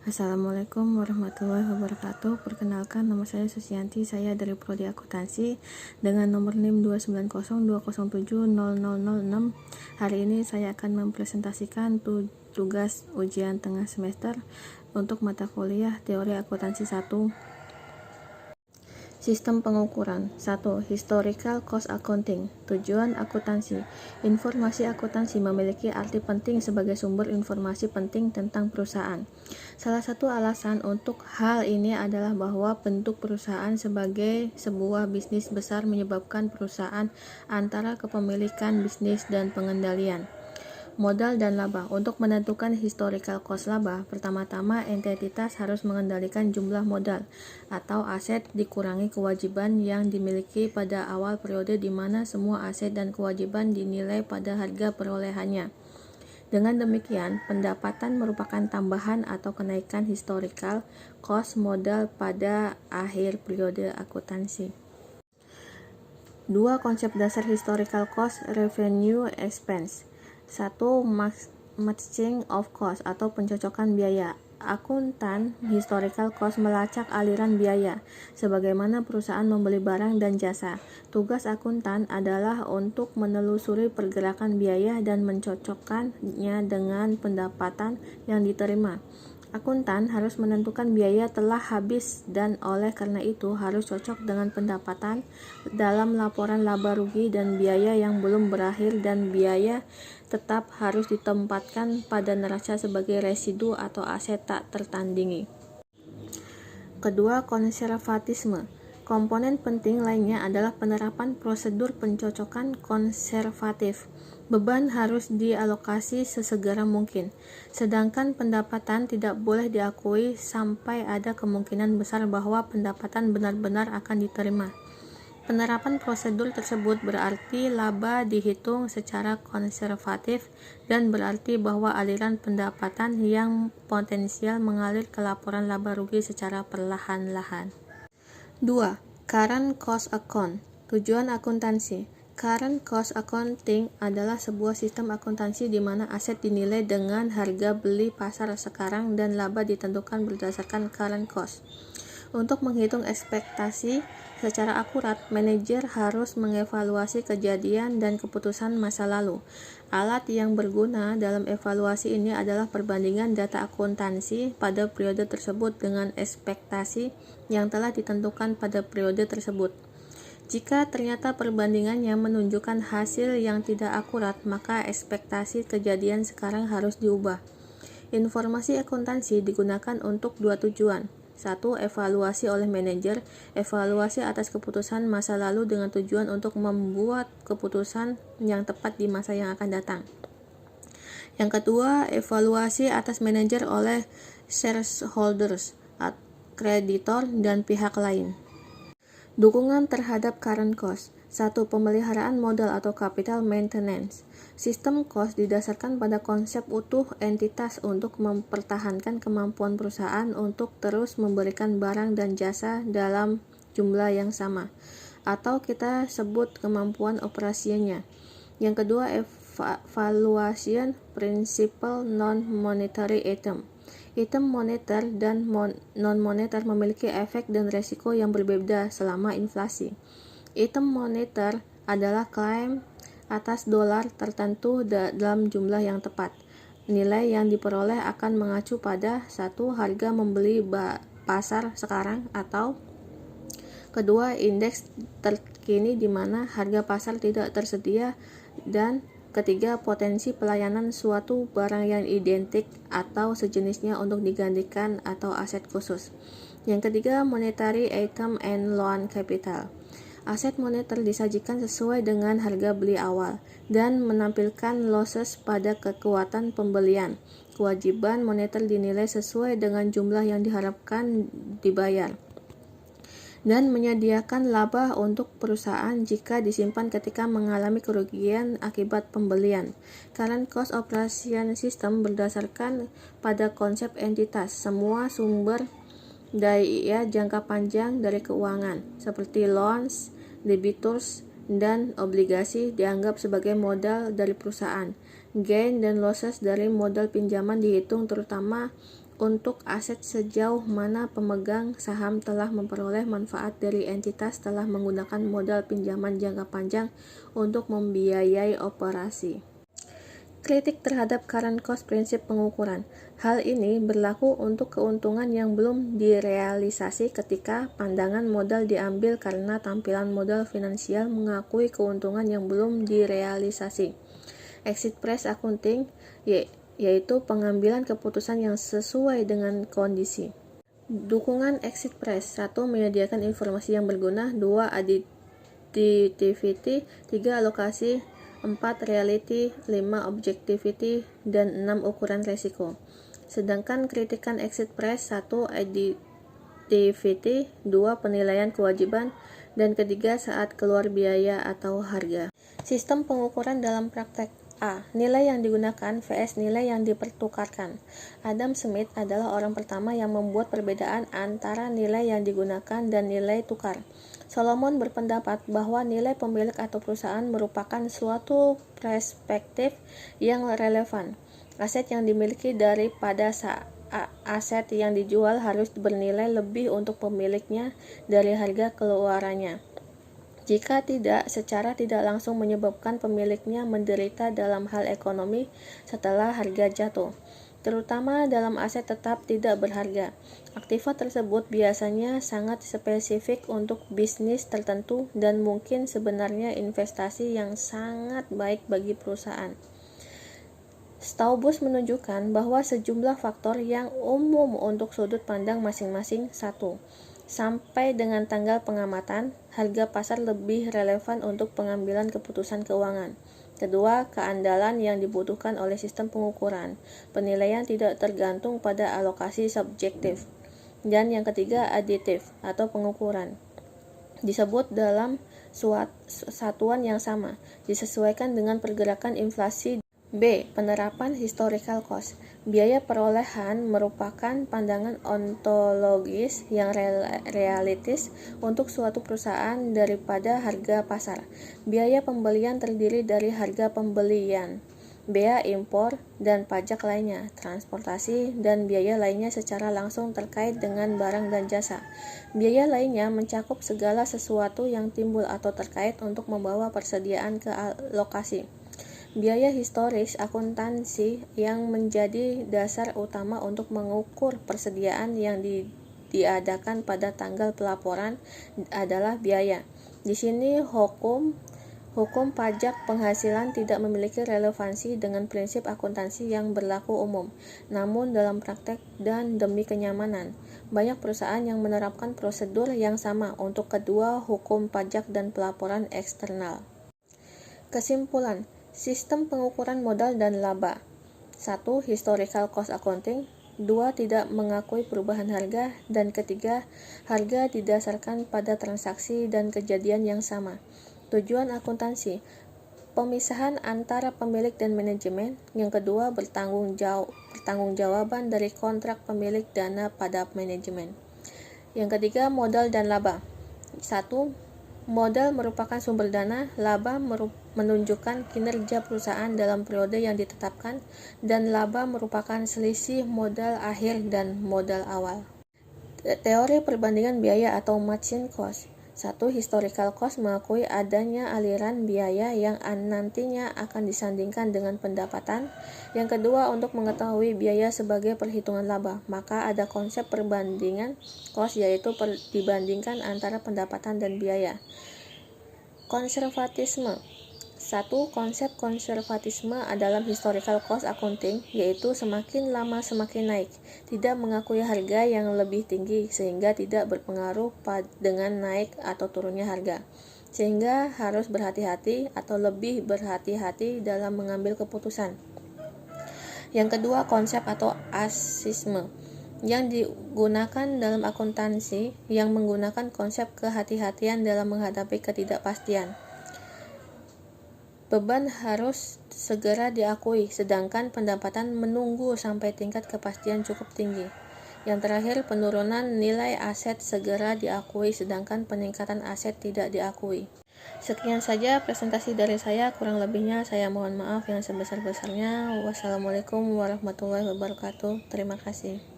Assalamualaikum warahmatullahi wabarakatuh. Perkenalkan, nama saya Susianti. Saya dari Prodi Akuntansi dengan nomor NIM 29020700006. Hari ini saya akan mempresentasikan tugas ujian tengah semester untuk mata kuliah Teori Akuntansi 1. Sistem pengukuran 1. Historical Cost Accounting. Tujuan akuntansi. Informasi akuntansi memiliki arti penting sebagai sumber informasi penting tentang perusahaan. Salah satu alasan untuk hal ini adalah bahwa bentuk perusahaan sebagai sebuah bisnis besar menyebabkan perusahaan antara kepemilikan bisnis dan pengendalian. Modal dan laba. Untuk menentukan historical cost laba, pertama-tama entitas harus mengendalikan jumlah modal atau aset dikurangi kewajiban yang dimiliki pada awal periode di mana semua aset dan kewajiban dinilai pada harga perolehannya. Dengan demikian, pendapatan merupakan tambahan atau kenaikan historical cost modal pada akhir periode akuntansi. 2. Konsep dasar historical cost revenue expense. 1. Matching of cost atau pencocokan biaya. Akuntan historical cost melacak aliran biaya sebagaimana perusahaan membeli barang dan jasa. Tugas akuntan adalah untuk menelusuri pergerakan biaya dan mencocokkannya dengan pendapatan yang diterima. Akuntan harus menentukan biaya telah habis dan oleh karena itu harus cocok dengan pendapatan dalam laporan laba rugi dan biaya yang belum berakhir, dan biaya tetap harus ditempatkan pada neraca sebagai residu atau aset tak tertandingi. Kedua, konservatisme. Komponen penting lainnya adalah penerapan prosedur pencocokan konservatif. Beban harus dialokasi sesegera mungkin, sedangkan pendapatan tidak boleh diakui sampai ada kemungkinan besar bahwa pendapatan benar-benar akan diterima. Penerapan prosedur tersebut berarti laba dihitung secara konservatif dan berarti bahwa aliran pendapatan yang potensial mengalir ke laporan laba rugi secara perlahan-lahan. 2. Current Cost Account. Tujuan akuntansi. Current Cost Accounting adalah sebuah sistem akuntansi di mana aset dinilai dengan harga beli pasar sekarang dan laba ditentukan berdasarkan current cost. Untuk menghitung ekspektasi secara akurat, manajer harus mengevaluasi kejadian dan keputusan masa lalu. Alat yang berguna dalam evaluasi ini adalah perbandingan data akuntansi pada periode tersebut dengan ekspektasi yang telah ditentukan pada periode tersebut. Jika ternyata perbandingannya menunjukkan hasil yang tidak akurat, maka ekspektasi kejadian sekarang harus diubah. Informasi akuntansi digunakan untuk dua tujuan. 1. Evaluasi oleh manajer. Evaluasi atas keputusan masa lalu dengan tujuan untuk membuat keputusan yang tepat di masa yang akan datang. Yang kedua, evaluasi atas manajer oleh shareholders, kreditor, dan pihak lain. Dukungan terhadap current cost. 1. Pemeliharaan modal atau capital maintenance. Sistem cost didasarkan pada konsep utuh entitas untuk mempertahankan kemampuan perusahaan untuk terus memberikan barang dan jasa dalam jumlah yang sama, atau kita sebut kemampuan operasinya. Yang kedua, evaluation principle non-monetary item. Item moneter dan non-moneter memiliki efek dan resiko yang berbeda selama inflasi. Item moneter adalah klaim atas dolar tertentu dalam jumlah yang tepat. Nilai yang diperoleh akan mengacu pada 1. Harga membeli pasar sekarang, atau kedua, indeks terkini di mana harga pasar tidak tersedia, dan ketiga, potensi pelayanan suatu barang yang identik atau sejenisnya untuk digantikan atau aset khusus. Yang ketiga, monetary item and loan capital. Aset moneter disajikan sesuai dengan harga beli awal dan menampilkan losses pada kekuatan pembelian. Kewajiban moneter dinilai sesuai dengan jumlah yang diharapkan dibayar dan menyediakan laba untuk perusahaan jika disimpan ketika mengalami kerugian akibat pembelian. Current cost operation system berdasarkan pada konsep entitas. Semua sumber daya jangka panjang dari keuangan, seperti loans, debitors, dan obligasi dianggap sebagai modal dari perusahaan. Gain dan losses dari modal pinjaman dihitung terutama untuk aset sejauh mana pemegang saham telah memperoleh manfaat dari entitas telah menggunakan modal pinjaman jangka panjang untuk membiayai operasi. Kritik terhadap current cost prinsip pengukuran. Hal ini berlaku untuk keuntungan yang belum direalisasi ketika pandangan modal diambil karena tampilan modal finansial mengakui keuntungan yang belum direalisasi. Exit price accounting yaitu pengambilan keputusan yang sesuai dengan kondisi. Dukungan exit price. 1. Menyediakan informasi yang berguna. 2. Additivity. 3. Alokasi. 4. Reality. 5. Objectivity. Dan 6. Ukuran resiko. Sedangkan kritikan exit price. 1. Additivity. 2. Penilaian kewajiban. Dan ketiga, saat keluar biaya atau harga. Sistem pengukuran dalam praktek. A. Nilai yang digunakan vs nilai yang dipertukarkan. Adam Smith adalah orang pertama yang membuat perbedaan antara nilai yang digunakan dan nilai tukar. Solomon berpendapat bahwa nilai pemilik atau perusahaan merupakan suatu perspektif yang relevan. Aset yang dimiliki daripada aset yang dijual harus bernilai lebih untuk pemiliknya dari harga keluarannya. Jika tidak, secara tidak langsung menyebabkan pemiliknya menderita dalam hal ekonomi setelah harga jatuh, terutama dalam aset tetap tidak berharga. Aktiva tersebut biasanya sangat spesifik untuk bisnis tertentu dan mungkin sebenarnya investasi yang sangat baik bagi perusahaan. Staubus menunjukkan bahwa sejumlah faktor yang umum untuk sudut pandang masing-masing. 1. Sampai dengan tanggal pengamatan, harga pasar lebih relevan untuk pengambilan keputusan keuangan. Kedua, keandalan yang dibutuhkan oleh sistem pengukuran. Penilaian tidak tergantung pada alokasi subjektif. Dan yang ketiga, aditif atau pengukuran. Disebut dalam satuan yang sama, disesuaikan dengan pergerakan inflasi. B. Penerapan historical cost. Biaya perolehan merupakan pandangan ontologis yang realistis untuk suatu perusahaan daripada harga pasar. Biaya pembelian terdiri dari harga pembelian, bea impor, dan pajak lainnya, transportasi, dan biaya lainnya secara langsung terkait dengan barang dan jasa. Biaya lainnya mencakup segala sesuatu yang timbul atau terkait untuk membawa persediaan ke lokasi. Biaya historis akuntansi yang menjadi dasar utama untuk mengukur persediaan yang diadakan pada tanggal pelaporan adalah biaya. Di sini hukum pajak penghasilan tidak memiliki relevansi dengan prinsip akuntansi yang berlaku umum. Namun dalam praktek dan demi kenyamanan, banyak perusahaan yang menerapkan prosedur yang sama untuk kedua hukum pajak dan pelaporan eksternal. Kesimpulan, sistem pengukuran modal dan laba. 1. Historical cost accounting. 2. Tidak mengakui perubahan harga. Dan ketiga, harga didasarkan pada transaksi dan kejadian yang sama. Tujuan akuntansi. Pemisahan antara pemilik dan manajemen. Yang kedua, bertanggung-jawaban dari kontrak pemilik dana pada manajemen. Yang ketiga, modal dan laba. 1. Modal merupakan sumber dana, laba menunjukkan kinerja perusahaan dalam periode yang ditetapkan, dan laba merupakan selisih modal akhir dan modal awal. Teori perbandingan biaya atau matching cost. 1. Historical cost mengakui adanya aliran biaya yang nantinya akan disandingkan dengan pendapatan. Yang kedua, untuk mengetahui biaya sebagai perhitungan laba, maka ada konsep perbandingan cost, yaitu dibandingkan antara pendapatan dan biaya. Konservatisme. 1. Konsep konservatisme dalam historical cost accounting yaitu semakin lama semakin naik, tidak mengakui harga yang lebih tinggi sehingga tidak berpengaruh dengan naik atau turunnya harga, sehingga harus berhati-hati atau lebih berhati-hati dalam mengambil keputusan. Yang kedua, konsep atau asisme yang digunakan dalam akuntansi yang menggunakan konsep kehati-hatian dalam menghadapi ketidakpastian. Beban harus segera diakui, sedangkan pendapatan menunggu sampai tingkat kepastian cukup tinggi. Yang terakhir, penurunan nilai aset segera diakui, sedangkan peningkatan aset tidak diakui. Sekian saja presentasi dari saya, kurang lebihnya saya mohon maaf yang sebesar-besarnya. Wassalamualaikum warahmatullahi wabarakatuh. Terima kasih.